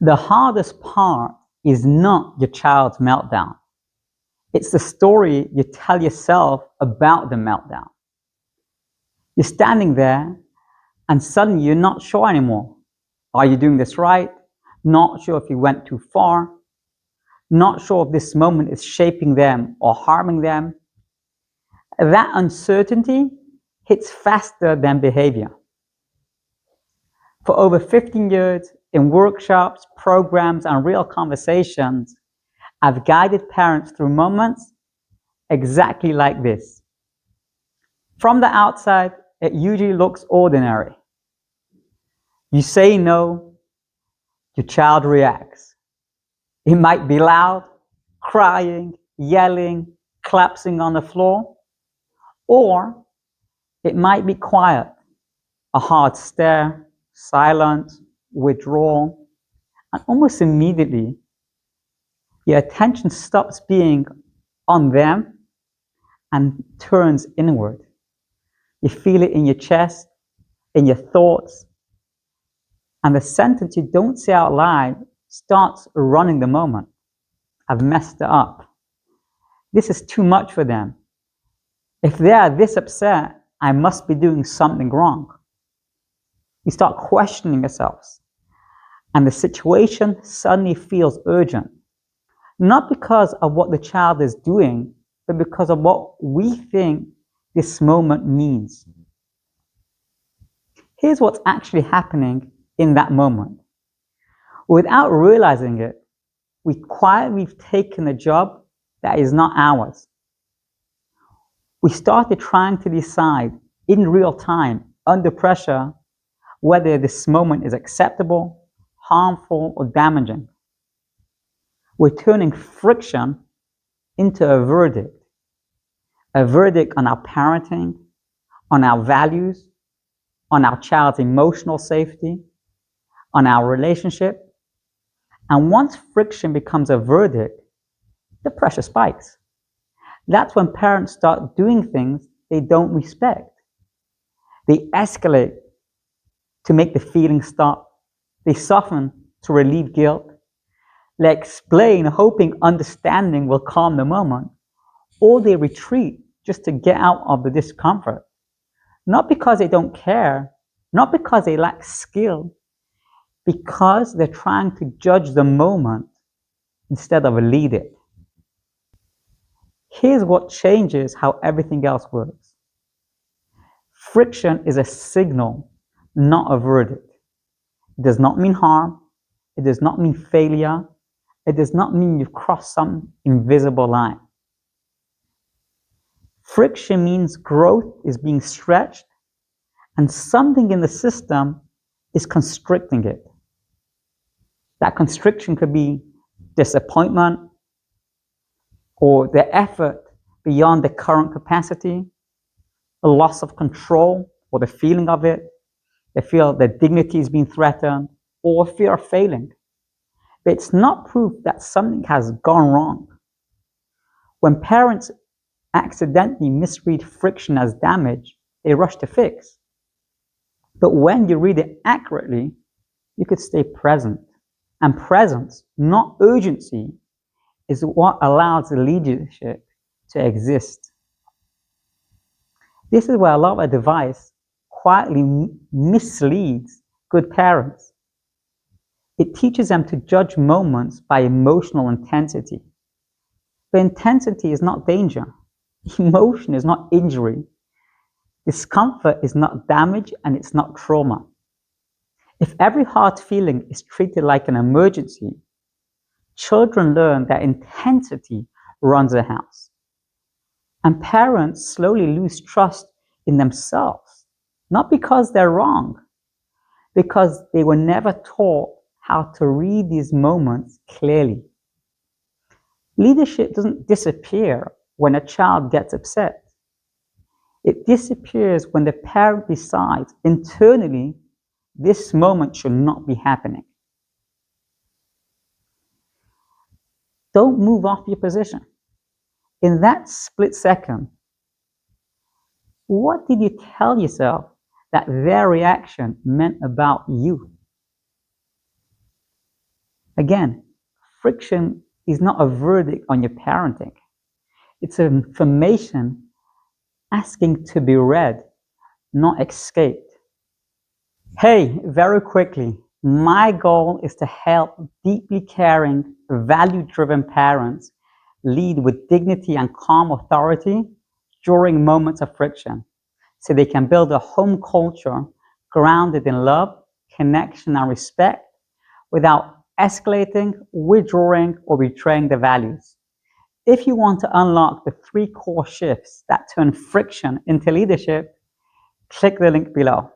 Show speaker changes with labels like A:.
A: The hardest part is not your child's meltdown. It's the story you tell yourself about the meltdown. You're standing there and suddenly you're not sure anymore. Are you doing this right? Not sure if you went too far. Not sure if this moment is shaping them or harming them. That uncertainty hits faster than behavior. For over 15 years, in workshops, programs, and real conversations, I've guided parents through moments exactly like this. From the outside, it usually looks ordinary. You say no, your child reacts. It might be loud, crying, yelling, collapsing on the floor, or it might be quiet, a hard stare, silence, withdrawal, and almost immediately, your attention stops being on them and turns inward. You feel it in your chest, in your thoughts, and the sentence you don't say out loud starts running the moment. I've messed it up. This is too much for them. If they are this upset, I must be doing something wrong. You start questioning yourselves, and the situation suddenly feels urgent. Not because of what the child is doing, but because of what we think this moment means. Here's what's actually happening in that moment. Without realizing it, we quietly have taken a job that is not ours. We started trying to decide in real time, under pressure, whether this moment is acceptable, harmful, or damaging. We're turning friction into a verdict on our parenting, on our values, on our child's emotional safety, on our relationship. And once friction becomes a verdict, the pressure spikes. That's when parents start doing things they don't respect. They escalate to make the feeling stop. They soften to relieve guilt. They explain, hoping understanding will calm the moment. Or they retreat just to get out of the discomfort. Not because they don't care, not because they lack skill, because they're trying to judge the moment instead of lead it. Here's what changes how everything else works. Friction is a signal, not a verdict. It does not mean harm. It does not mean failure. It does not mean you've crossed some invisible line. Friction means growth is being stretched and something in the system is constricting it. That constriction could be disappointment or the effort beyond the current capacity, a loss of control or the feeling of it. They feel their dignity is being threatened or fear of failing. But it's not proof that something has gone wrong. When parents accidentally misread friction as damage, they rush to fix. But when you read it accurately, you could stay present. And presence, not urgency, is what allows the leadership to exist. This is where a lot of advice quietly misleads good parents. It teaches them to judge moments by emotional intensity. But intensity is not danger. Emotion is not injury. Discomfort is not damage, and it's not trauma. If every hard feeling is treated like an emergency, children learn that intensity runs a house. And parents slowly lose trust in themselves, not because they're wrong, because they were never taught how to read these moments clearly. Leadership doesn't disappear when a child gets upset. It disappears when the parent decides internally this moment should not be happening. Don't move off your position. In that split second, what did you tell yourself that their reaction meant about you? Again, friction is not a verdict on your parenting. It's information asking to be read, not escaped. Hey, very quickly, my goal is to help deeply caring, value-driven parents lead with dignity and calm authority during moments of friction, so they can build a home culture grounded in love, connection, and respect without escalating, withdrawing, or betraying their values. If you want to unlock the 3 core shifts that turn friction into leadership, click the link below.